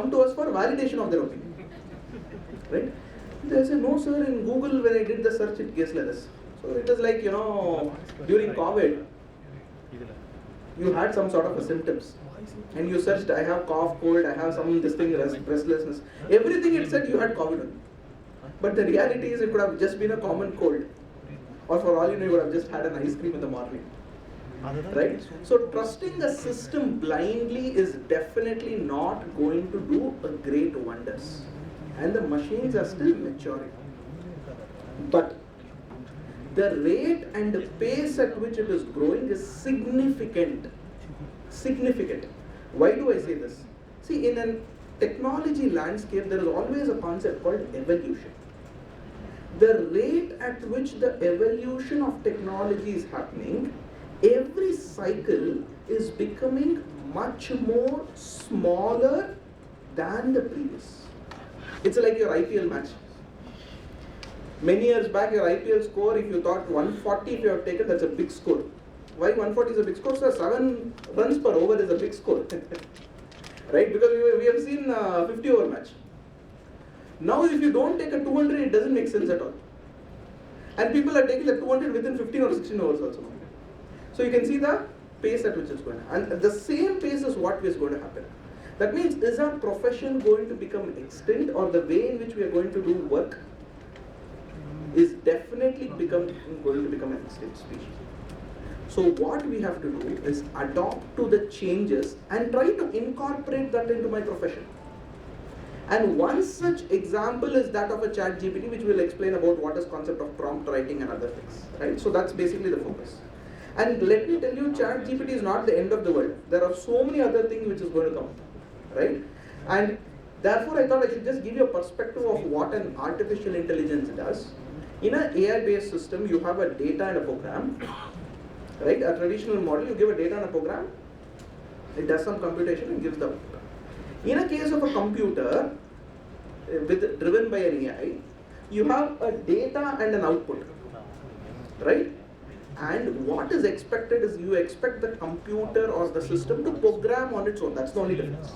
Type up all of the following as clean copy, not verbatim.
come to us for validation of their opinion, right? They say, no sir, in Google when I did the search it gives like this. So it is like, during COVID, you had some sort of a symptoms and you searched, I have cough, cold, I have some this thing, restlessness. Everything it said you had COVID. But the reality is it could have just been a common cold. Or for all you know, you would have just had an ice cream in the morning. Right? So trusting a system blindly is definitely not going to do a great wonders. And the machines are still maturing. But the rate and the pace at which it is growing is significant. Significant. Why do I say this? See, in a technology landscape, there is always a concept called evolution. The rate at which the evolution of technology is happening, every cycle is becoming much more smaller than the previous. It's like your IPL match. Many years back, your IPL score, if you thought 140 if you have taken, that's a big score. Why 140 is a big score? So 7 runs per over is a big score. Right? Because we have seen 50 over match. Now if you don't take a 200, it doesn't make sense at all. And people are taking the 200 within 15 or 16 overs also. So you can see the pace at which it's going to. And the same pace is what is going to happen. That means, is our profession going to become extinct, or the way in which we are going to do work is definitely going to become an extinct species. So what we have to do is adopt to the changes and try to incorporate that into my profession. And one such example is that of a ChatGPT, which will explain about what is concept of prompt writing and other things, right? So that's basically the focus. And let me tell you, ChatGPT is not the end of the world. There are so many other things which is going to come, right? And therefore I thought I should just give you a perspective of what an artificial intelligence does. In an AI-based system, you have a data and a program, right? A traditional model, you give a data and a program, it does some computation and gives the output. In a case of a computer driven by an AI, you have a data and an output, right? And what is expected is you expect the computer or the system to program on its own. That's the only difference,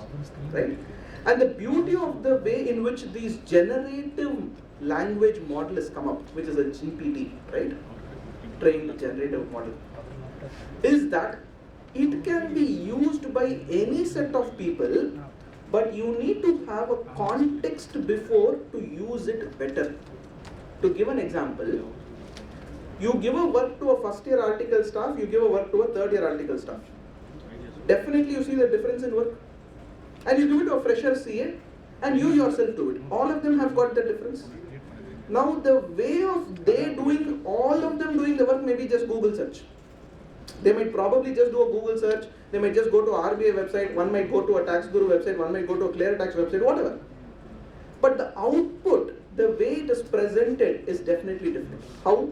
right? And the beauty of the way in which these generative language model has come up, which is a GPT, right? Trained generative model, is that it can be used by any set of people, but you need to have a context before to use it better. To give an example, you give a work to a first year article staff, you give a work to a third year article staff. Definitely you see the difference in work. And you give it to a fresher CA, and you yourself do it. All of them have got the difference. Now the way of all of them doing the work may be just Google search. They might probably just do a Google search, they might just go to RBI website, one might go to a tax guru website, one might go to a clear tax website, whatever. But the output, the way it is presented is definitely different. How?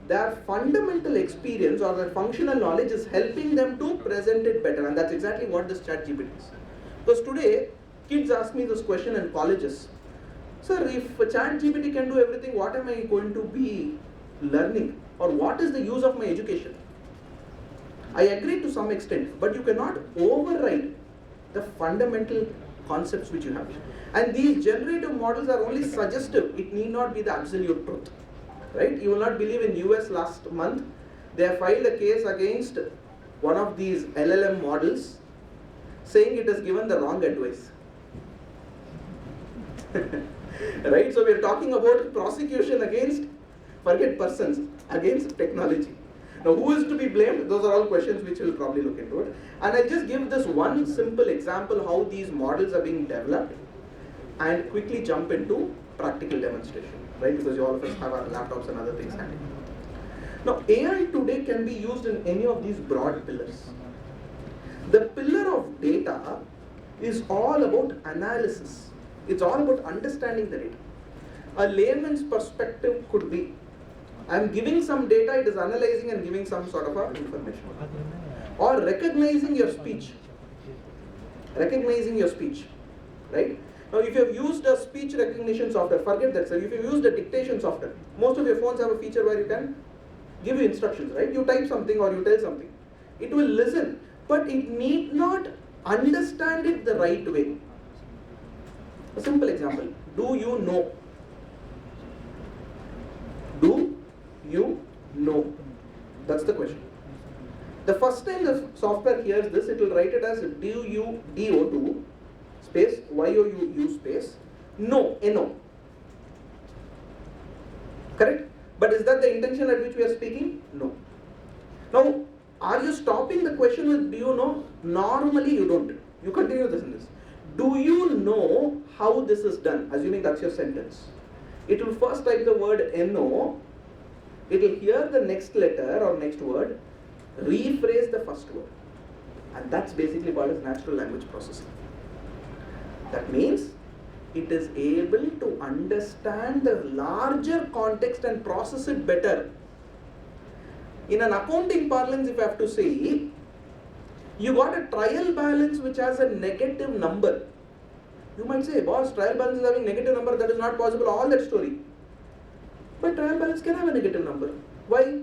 Their fundamental experience or their functional knowledge is helping them to present it better, and that's exactly what this ChatGPT is. Because today, kids ask me this question in colleges. Sir, if ChatGPT can do everything, what am I going to be learning? Or what is the use of my education? I agree to some extent, but you cannot override the fundamental concepts which you have. And these generative models are only suggestive. It need not be the absolute truth. Right? You will not believe in US last month, they have filed a case against one of these LLM models saying it has given the wrong advice. Right? So we are talking about prosecution against, forget persons, against technology. Now who is to be blamed? Those are all questions which we'll probably look into it. And I'll just give this one simple example how these models are being developed and quickly jump into practical demonstration, right? Because all of us have our laptops and other things handy. Now AI today can be used in any of these broad pillars. The pillar of data is all about analysis. It's all about understanding the data. A layman's perspective could be, I'm giving some data, it is analyzing and giving some sort of information. Or recognizing your speech. Recognizing your speech, right? Now if you have used a speech recognition software, forget that sir, if you use the dictation software, most of your phones have a feature where you can give you instructions, right? You type something or you tell something. It will listen, but it need not understand it the right way. A simple example. Do you know? Do you know? That's the question. The first time the software hears this, it will write it as do space you space no, no. Correct? But is that the intention at which we are speaking? No. Now, are you stopping the question with do you know? Normally you don't. You continue the sentence. Do you know how this is done? Assuming that's your sentence. It will first type the word no. It will hear the next letter or next word, rephrase the first word. And that's basically called as natural language processing. That means it is able to understand the larger context and process it better. In an accounting parlance, if I have to say, you got a trial balance which has a negative number. You might say, boss, trial balance is having negative number, that is not possible, all that story. But trial balance can have a negative number. Why?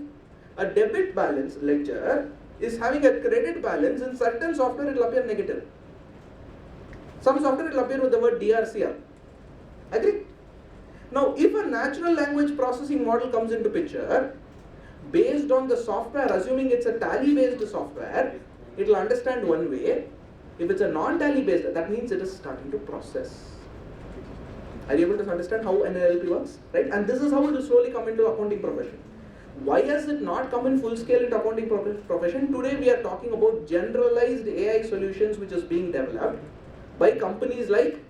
A debit balance ledger is having a credit balance. In certain software it will appear negative. Some software it will appear with the word DRCR. Agree? Now, if a natural language processing model comes into picture, based on the software, assuming it's a tally based software, it will understand one way. If it's a non-tally based, that means it is starting to process. Are you able to understand how an NLP works? Right? And this is how it will slowly come into accounting profession. Why has it not come in full scale into accounting profession? Today we are talking about generalized AI solutions which is being developed by companies like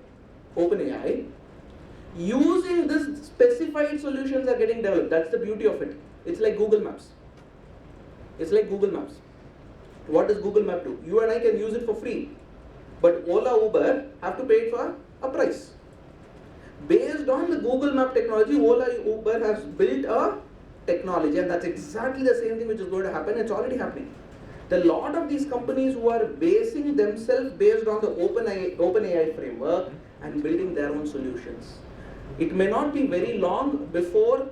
OpenAI. Using this specified solutions are getting developed. That's the beauty of it. It's like Google Maps. It's like Google Maps. What does Google Map do? You and I can use it for free. But Ola, Uber have to pay it for a price. Based on the Google Map technology, Ola, Uber has built a technology, and that's exactly the same thing which is going to happen. It's already happening. The lot of these companies who are basing themselves based on the OpenAI framework and building their own solutions. It may not be very long before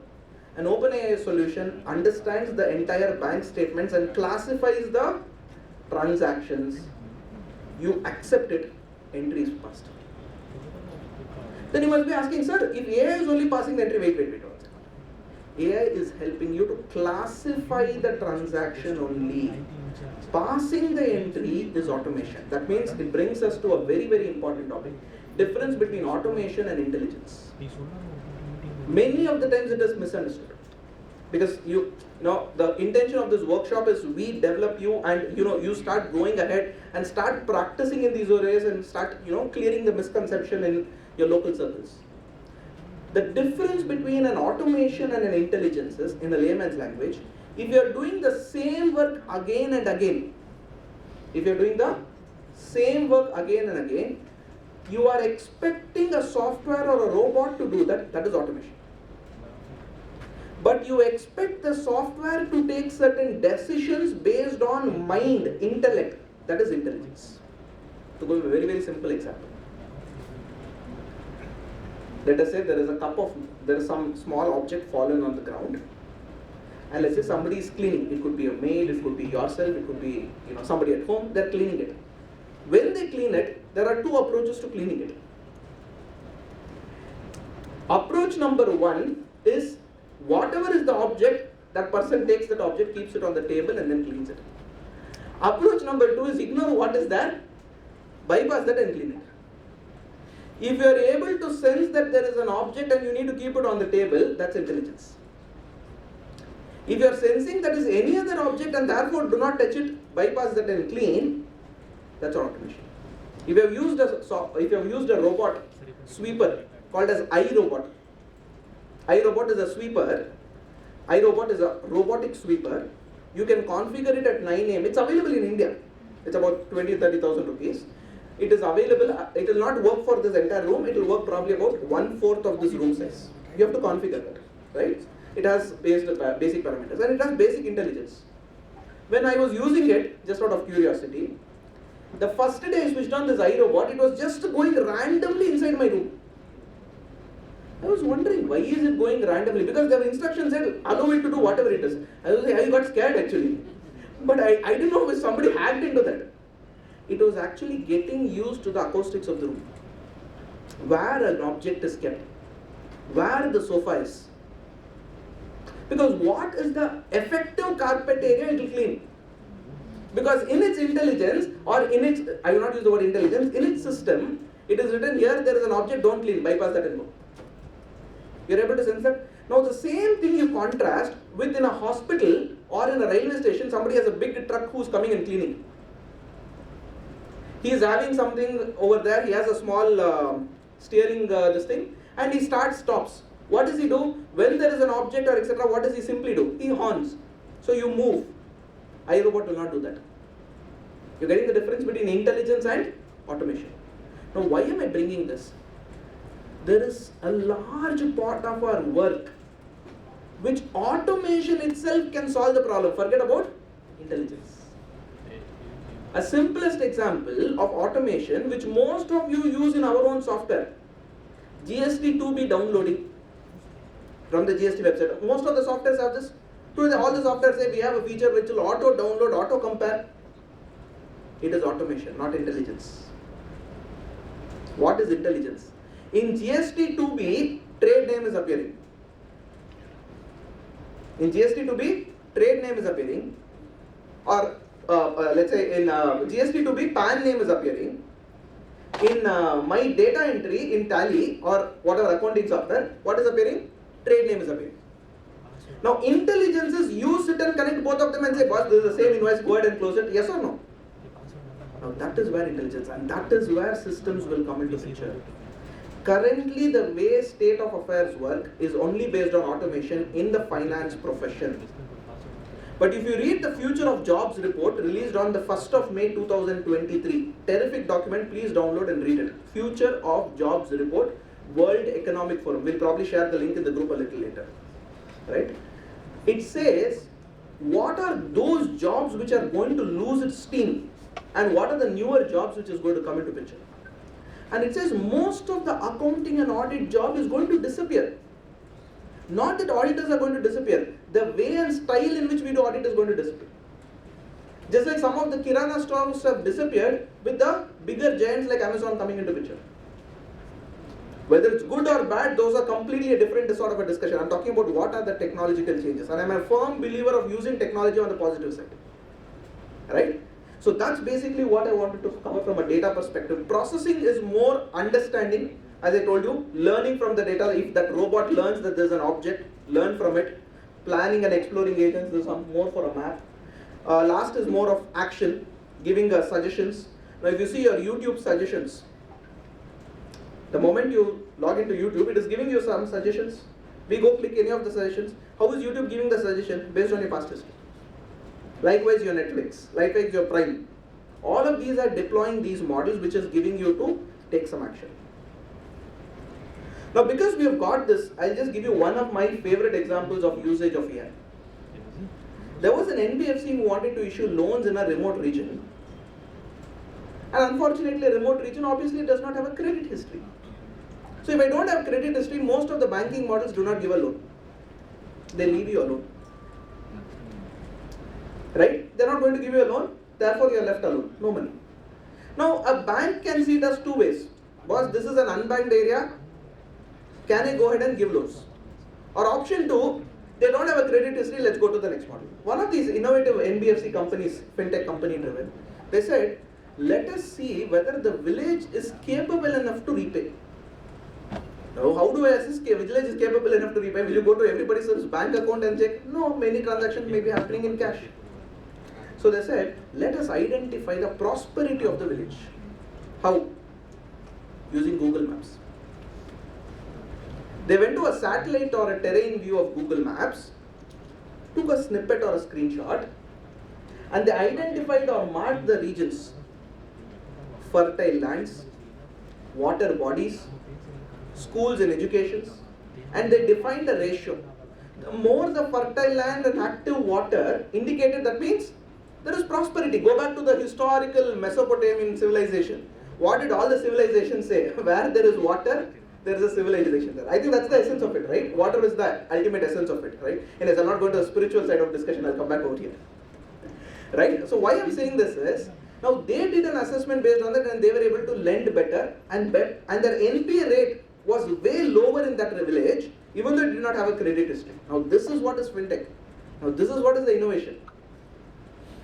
an OpenAI solution understands the entire bank statements and classifies the transactions. You accept it, entry is passed. Then you must be asking, sir, if AI is only passing the entry, wait. AI is helping you to classify the transaction only. Passing the entry is automation. That means it brings us to a very, very important topic. Difference between automation and intelligence. Many of the times it is misunderstood. Because you know the intention of this workshop is we develop you and you start going ahead and start practicing in these areas and start clearing the misconception in your local circles. The difference between an automation and an intelligence is, in the layman's language, if you are doing the same work again and again, you are expecting a software or a robot to do that, that is automation. But you expect the software to take certain decisions based on mind, intellect, that is intelligence. To go to a very, very simple example. Let us say there is some small object fallen on the ground, and let's say somebody is cleaning. It could be a maid, it could be yourself, it could be somebody at home. They're cleaning it. When they clean it, there are two approaches to cleaning it. Approach number one is whatever is the object, that person takes that object, keeps it on the table, and then cleans it. Approach number two is ignore what is there, bypass that and clean it. If you are able to sense that there is an object and you need to keep it on the table, that's intelligence. If you are sensing that is any other object and therefore do not touch it, bypass that and clean, that's automation. If you have used a robot sweeper called as iRobot. iRobot is a sweeper. iRobot is a robotic sweeper. You can configure it at 9 AM. It's available in India. It's about 20,000-30,000 rupees. It is available. It will not work for this entire room. It will work probably about 1/4 of this room size. You have to configure that, right? It has basic parameters and it has basic intelligence. When I was using it, just out of curiosity, the first day I switched on this iRobot, it was just going randomly inside my room. I was wondering why is it going randomly, because the instructions said allow it to do whatever it is. I got scared actually, but I didn't know if somebody hacked into that. It was actually getting used to the acoustics of the room. where an object is kept, where the sofa is. Because what is the effective carpet area it will clean? Because in its intelligence, or in its, I will not use the word intelligence, in its system, it is written here, there is an object, don't clean, bypass that and go. You are able to sense that? Now the same thing you contrast with in a hospital or in a railway station, somebody has a big truck who is coming and cleaning. He is having something over there, he has a small steering this thing, and he stops. What does he do? When there is an object or etc., what does he simply do? He horns. So you move. iRobot will not do that. You're getting the difference between intelligence and automation. Now why am I bringing this? There is a large part of our work which automation itself can solve the problem. Forget about intelligence. A simplest example of automation which most of you use in our own software, GST2B downloading from the GST website. Most of the softwares have this. All the software say we have a feature which will auto download, auto compare. It is automation, not intelligence. What is intelligence? In GST2B, trade name is appearing. In GST2B, trade name is appearing. Or let's say in GST2B, PAN name is appearing. In my data entry in Tally or whatever accounting software, what is appearing? Trade name is appearing. Now intelligence is you sit and connect both of them and say, boss, this is the same invoice, go ahead and close it, yes or no? Now that is where intelligence, and that is where systems will come into picture. Currently the way state of affairs work is only based on automation in the finance profession. But if you read the Future of Jobs report released on the 1st of May 2023, terrific document, please download and read it. Future of Jobs report, World Economic Forum. We'll probably share the link in the group a little later. Right? It says what are those jobs which are going to lose its steam and what are the newer jobs which is going to come into picture. And it says most of the accounting and audit job is going to disappear. Not that auditors are going to disappear, the way and style in which we do audit is going to disappear. Just like some of the Kirana stores have disappeared with the bigger giants like Amazon coming into picture. Whether it's good or bad, those are completely a different sort of a discussion. I'm talking about what are the technological changes. And I'm a firm believer of using technology on the positive side. Right? So that's basically what I wanted to cover from a data perspective. Processing is more understanding, as I told you, learning from the data. If that robot learns that there's an object, learn from it. Planning and exploring agents, there's some more for a map. Last is more of action, giving suggestions. Now if you see your YouTube suggestions, the moment you log into YouTube, it is giving you some suggestions. We go click any of the suggestions. How is YouTube giving the suggestion? Based on your past history. Likewise your Netflix, likewise your Prime. All of these are deploying these models which is giving you to take some action. Now because we have got this, I'll just give you one of my favorite examples of usage of AI. There was an NBFC who wanted to issue loans in a remote region. And unfortunately a remote region obviously does not have a credit history. So if I don't have credit history, most of the banking models do not give a loan. They leave you alone. Right? They're not going to give you a loan, therefore you are left alone, no money. Now a bank can see it as two ways. Boss, this is an unbanked area, can I go ahead and give loans? Or option two, they don't have a credit history, let's go to the next model. One of these innovative NBFC companies, fintech company driven, they said, let us see whether the village is capable enough to repay. Now, how do I assess village is capable enough to repay? Will you go to everybody's bank account and check? No, many transactions may be happening in cash. So they said, let us identify the prosperity of the village. How? Using Google Maps. They went to a satellite or a terrain view of Google Maps, took a snippet or a screenshot, and they identified or marked the regions. Fertile lands, water bodies, schools and educations, and they defined the ratio. The more the fertile land and active water indicated, that means there is prosperity. Go back to the historical Mesopotamian civilization. What did all the civilizations say? Where there is water, there is a civilization there. I think that's the essence of it, right? Water is the ultimate essence of it, right? And as I'm not going to the spiritual side of discussion, I'll come back over here. Right? So why I'm saying this is, Now they did an assessment based on that and they were able to lend better and their NPA rate was way lower in that village even though it did not have a credit history. Now this is what is fintech. Now this is what is the innovation.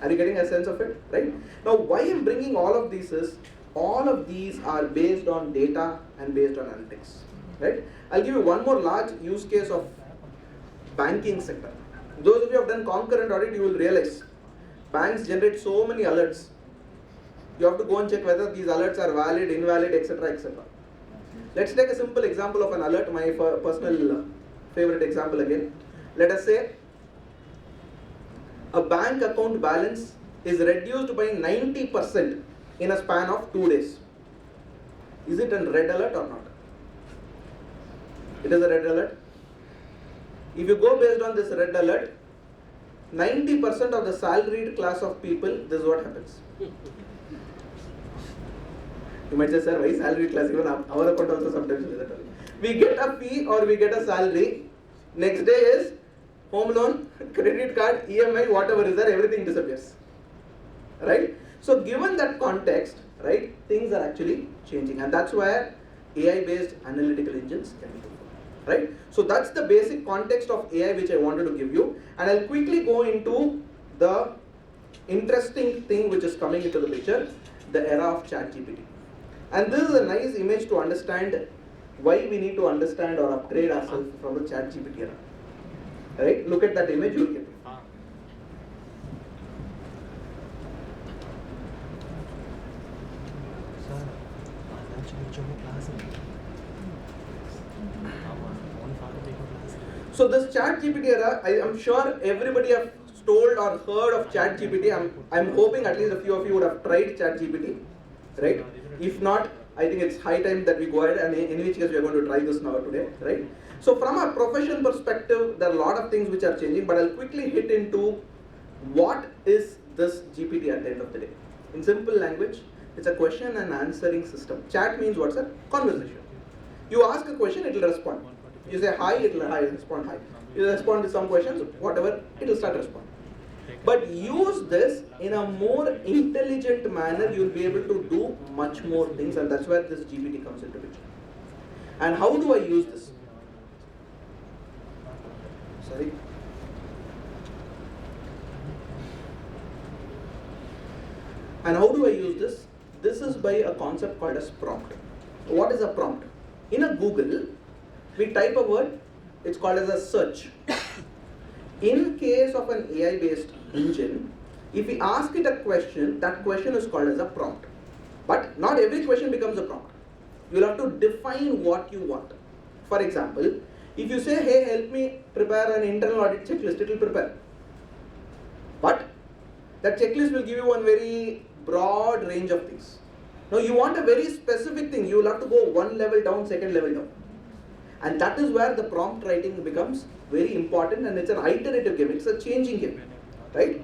Are you getting a sense of it? Right? Now why I'm bringing all of these is, all of these are based on data and based on analytics. Right? I'll give you one more large use case of banking sector. Those of you who have done concurrent audit, you will realize banks generate so many alerts. You have to go and check whether these alerts are valid, invalid, etc. etc. Let's take a simple example of an alert, my personal favorite example again. Let us say a bank account balance is reduced by 90% in a span of 2 days. Is it a red alert or not? It is a red alert. If you go based on this red alert, 90% of the salaried class of people, this is what happens. You might say, sir, why salary class? Even our account also sometimes is that. We get a fee or we get a salary. Next day is home loan, credit card, EMI, whatever is there, everything disappears. Right? So given that context, right, things are actually changing, and that's where AI-based analytical engines can be used. Right? So that's the basic context of AI which I wanted to give you, and I'll quickly go into the interesting thing which is coming into the picture, the era of ChatGPT. And this is a nice image to understand why we need to understand or upgrade ourselves from the ChatGPT era. Right? Look at that image, you'll get it. So this ChatGPT era, I am sure everybody have told or heard of ChatGPT. I'm hoping at least a few of you would have tried ChatGPT, right? If not, I think it's high time that we go ahead, and in which case we are going to try this now today, right? So from a profession perspective, there are a lot of things which are changing, but I'll quickly hit into what is this GPT at the end of the day. In simple language, it's a question and answering system. Chat means what's a conversation. You ask a question, it will respond. You say hi, it will respond hi. You respond to some questions, whatever, it will start responding. But use this in a more intelligent manner, you will be able to do much more things, and that's where this GPT comes into picture. And how do I use this? Sorry. And how do I use this? This is by a concept called as prompt. What is a prompt? In a Google, we type a word, it's called as a search. In case of an AI-based engine, if we ask it a question, that question is called as a prompt. But not every question becomes a prompt. You'll have to define what you want. For example, if you say, hey, help me prepare an internal audit checklist, it will prepare. But that checklist will give you one very broad range of things. Now you want a very specific thing, you will have to go one level down, second level down. And that is where the prompt writing becomes very important, and it's an iterative game, it's a changing game, right?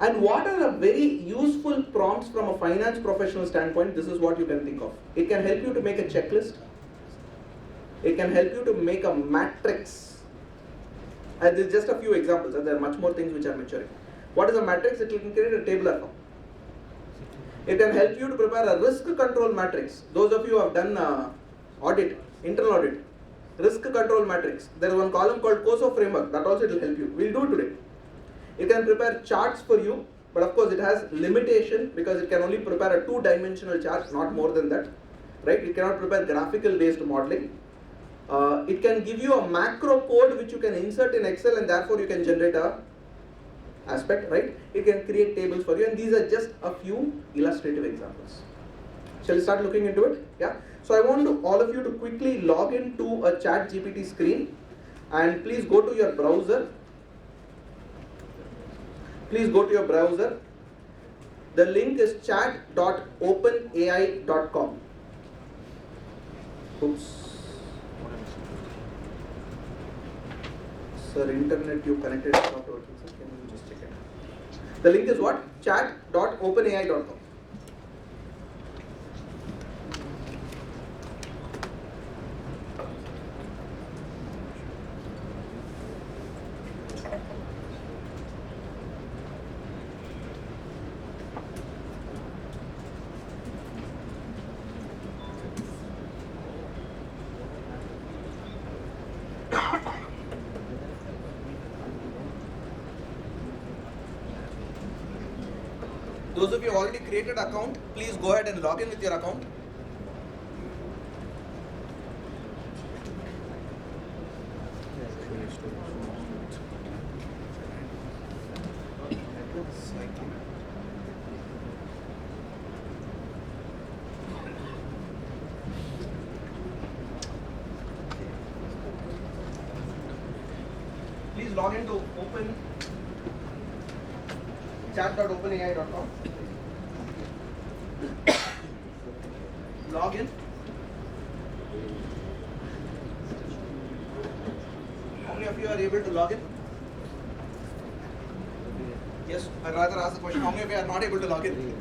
And what are the very useful prompts from a finance professional standpoint? This is what you can think of. It can help you to make a checklist. It can help you to make a matrix. And there's just a few examples, and there are much more things which are maturing. What is a matrix? It can create a tabular form. It can help you to prepare a risk control matrix. Those of you who have done audit, internal audit, risk control matrix. There is one column called COSO framework, that also it will help you. We'll do it today. It can prepare charts for you, but of course it has limitation because it can only prepare a two-dimensional chart, not more than that, right? It cannot prepare graphical based modeling. It can give you a macro code which you can insert in Excel, and therefore you can generate a aspect, right? It can create tables for you, and these are just a few illustrative examples. Shall we start looking into it? Yeah. So I want all of you to quickly log into a ChatGPT screen, and please go to your browser. Please go to your browser. The link is chat.openai.com. Oops. Sir, internet you connected is not working. Sir, can you just check it? The link is what? Chat.openai.com. Those of you who already created an account, please go ahead and log in with your account. Please log into open chat.openai.com. Log in. How many of you are able to log in? Yes, I'd rather ask the question, how many of you are not able to log in?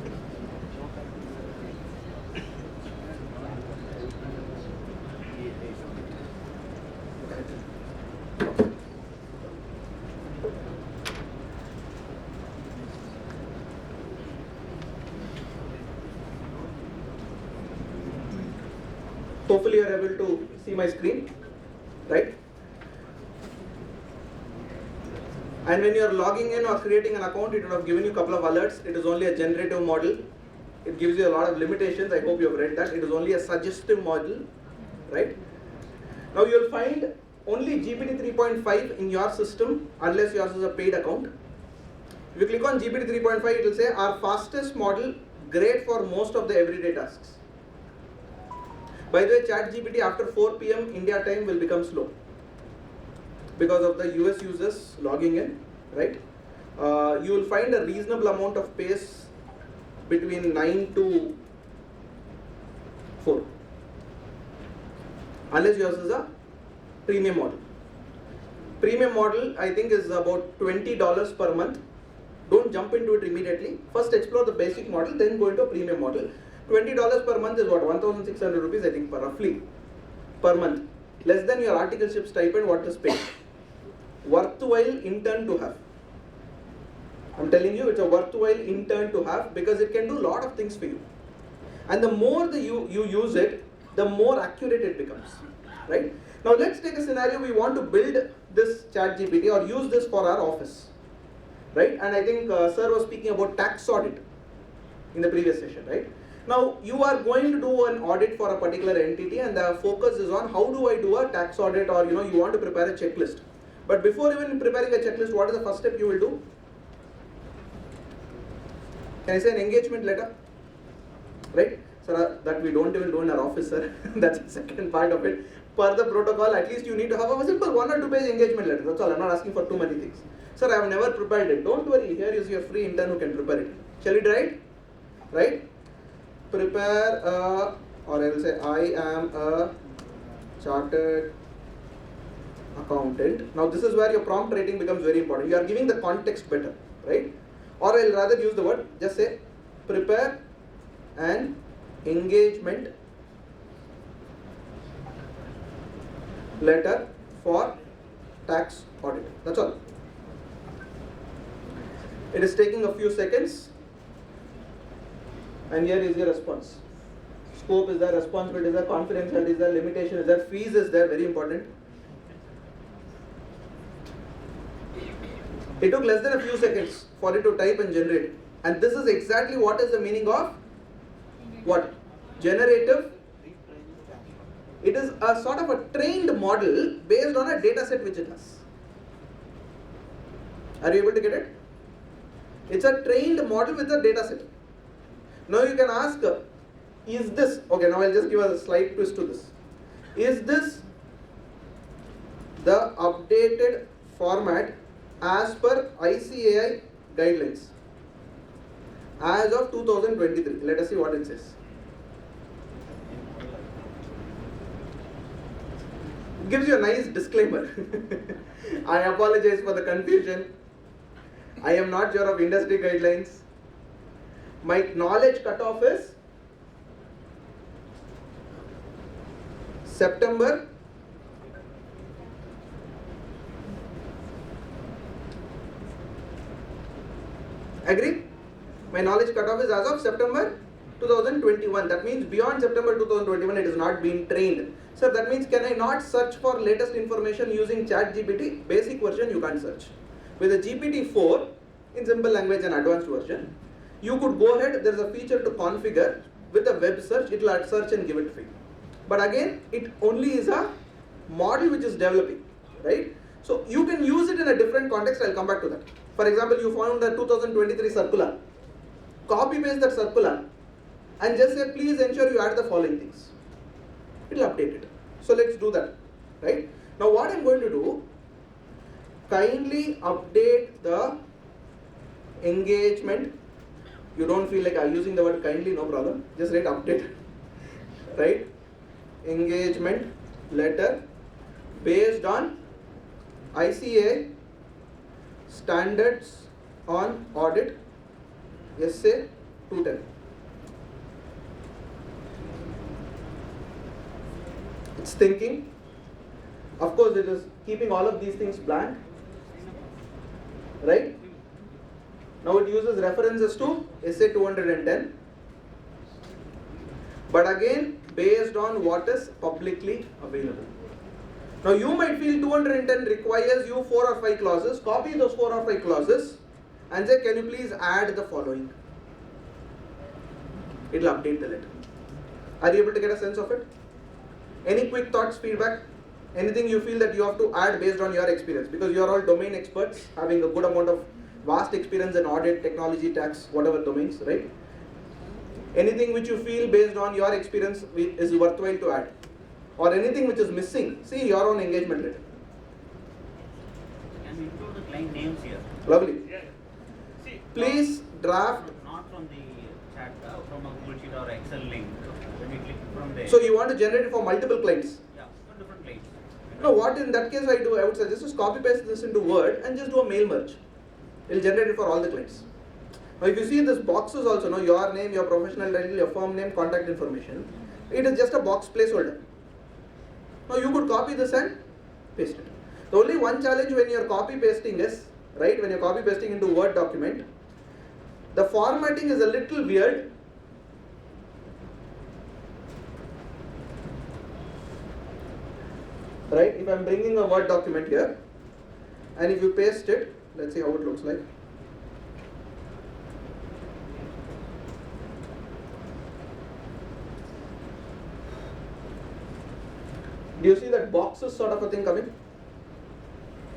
Hopefully you are able to see my screen, right? And when you are logging in or creating an account, it would have given you a couple of alerts. It is only a generative model. It gives you a lot of limitations. I hope you have read that. It is only a suggestive model, right? Now you will find only GPT 3.5 in your system unless yours is a paid account. If you click on GPT 3.5, it will say our fastest model, great for most of the everyday tasks. By the way, ChatGPT after 4 PM India time will become slow because of the US users logging in, right? You will find a reasonable amount of pace between 9 to 4, unless yours is a premium model. Premium model I think is about $20 per month. Don't jump into it immediately. First explore the basic model, then go into a premium model. $20 per month is what, 1,600 rupees I think roughly per month. Less than your articleship stipend what is paid. Worthwhile intern to have. I'm telling you, it's a worthwhile intern to have because it can do a lot of things for you. And the more you use it, the more accurate it becomes, right? Now let's take a scenario, we want to build this ChatGPT or use this for our office, right? And I think sir was speaking about tax audit in the previous session, right? Now you are going to do an audit for a particular entity and the focus is on how do I do a tax audit, or you want to prepare a checklist. But before even preparing a checklist, what is the first step you will do? Can I say an engagement letter? Right? Sir, that we don't even do in our office, sir. That's the second part of it. Per the protocol, at least you need to have a simple 1 or 2 page engagement letter. That's all. I'm not asking for too many things. Sir, I have never prepared it. Don't worry. Here is your free intern who can prepare it. Shall we try it? Right? Prepare or I will say I am a chartered accountant. Now this is where your prompt writing becomes very important. You are giving the context better, right? Or I'll rather use the word, just say prepare an engagement letter for tax audit. That's all. It is taking a few seconds. And here is your response. Scope is there, responsibility is there, confidentiality is there, limitation is there, fees is there, very important. It took less than a few seconds for it to type and generate. And this is exactly what is the meaning of what? Generative. It is a sort of a trained model based on a data set which it has. Are you able to get it? It's a trained model with a data set. Now you can ask, is this, okay, now I'll just give a slight twist to this. Is this the updated format as per ICAI guidelines as of 2023? Let us see what it says. It gives you a nice disclaimer. I apologize for the confusion. I am not sure of industry guidelines. My knowledge cutoff is September agree? My knowledge cutoff is as of September 2021. That means beyond September 2021 it is not being trained. Sir, that means can I not search for latest information using ChatGPT? Basic version you can't search. With the GPT-4 in simple language and advanced version, you could go ahead, there is a feature to configure with a web search, it will search and give it for you. But again, it only is a model which is developing, right? So you can use it in a different context, I'll come back to that. For example, you found the 2023 circular, copy paste that circular and just say please ensure you add the following things. It will update it. So let's do that, right? Now what I'm going to do, kindly update the engagement. You don't feel like I'm using the word kindly, no problem. Just write update, right? Engagement letter based on ICA standards on audit SA 210. It's thinking. Of course, it is keeping all of these things blank, right? Now it uses references to SA 210, but again based on what is publicly available. Now you might feel 210 requires you 4 or 5 clauses. Copy those 4 or 5 clauses and say, can you please add the following? It will update the letter. Are you able to get a sense of it? Any quick thoughts, feedback? Anything you feel that you have to add based on your experience? Because you are all domain experts, having a good amount of vast experience in audit, technology, tax, whatever domains, right? Anything which you feel based on your experience is worthwhile to add? Or anything which is missing? See your own engagement letter. Can we include the client names here? Lovely. Yeah. See, Please draft. Not from the chat, from a Google Sheet or Excel link. When we click from there. So you want to generate it for multiple clients? Yeah, for different clients. No, what in that case I would suggest is copy paste this into Word and just do a mail merge. It will generate it for all the clients. Now if you see this boxes also, your name, your professional title, your firm name, contact information, it is just a box placeholder. Now you could copy this and paste it. The only one challenge when you are copy pasting is, right, when you are copy pasting into Word document, the formatting is a little weird. Right, if I am bringing a Word document here and if you paste it, let's see how it looks like. Do you see that boxes sort of a thing coming?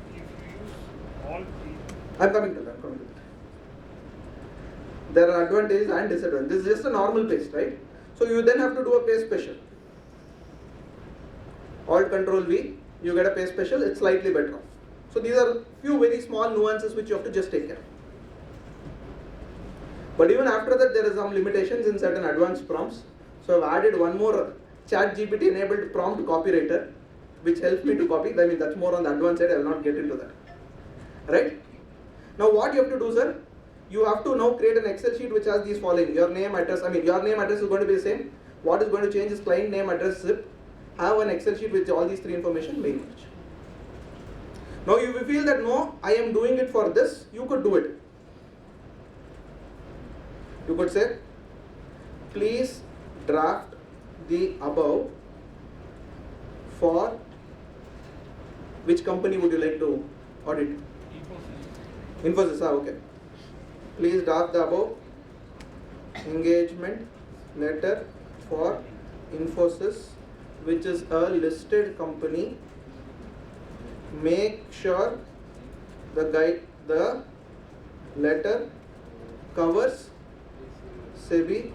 if you use all three, I'm coming to that. There are advantages and disadvantages. This is just a normal paste, right? So you then have to do a paste special. Alt Control V, you get a paste special, it's slightly better off. So these are few very small nuances which you have to just take care of. But even after that, there is some limitations in certain advanced prompts. So I've added one more ChatGPT enabled prompt copywriter, which helps me to copy. I mean, that's more on the advanced side, I will not get into that. Right? Now what you have to do, sir? You have to now create an Excel sheet which has these following. Your name, address, your name, address is going to be the same. What is going to change is client name, address, zip. Have an Excel sheet with all these 3 information, mail merge. Now if you feel that no, I am doing it for this, you could do it. You could say, please draft the above for which company would you like to audit? Infosys, okay. Please draft the above engagement letter for Infosys, which is a listed company. Make sure the letter covers SEBI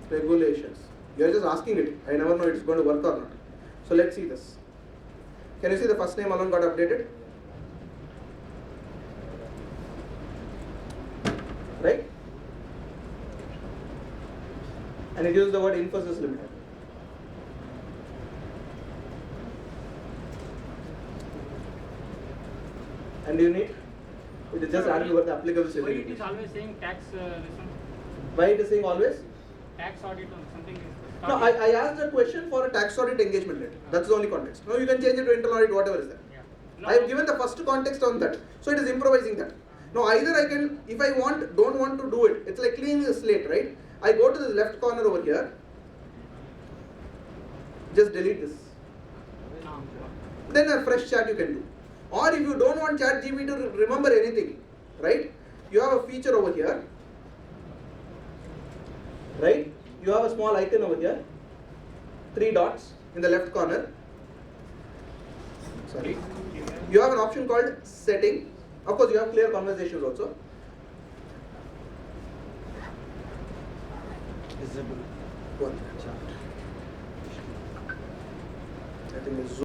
regulations. You are just asking it. I never know it's going to work or not. So let's see this. Can you see the first name alone got updated? Right? And it uses the word Infosys Limited. And you need, it is just adding what the applicable Why civil. it is always saying tax Why it is saying always? tax audit or something is No, I asked a question for a tax audit engagement letter. That's the only context. Now you can change it to internal audit, whatever is there. Yeah. No, I have given the first context on that. So it is improvising that. Now either I can, if I don't want to do it, it's like cleaning the slate, right? I go to the left corner over here, just delete this. Then a fresh chat you can do. Or if you don't want ChatGPT to remember anything, right? You have a feature over here. right? You have a small icon over here, 3 dots in the left corner. Sorry. You have an option called setting. Of course, you have clear conversations also. Visible. One. I think it's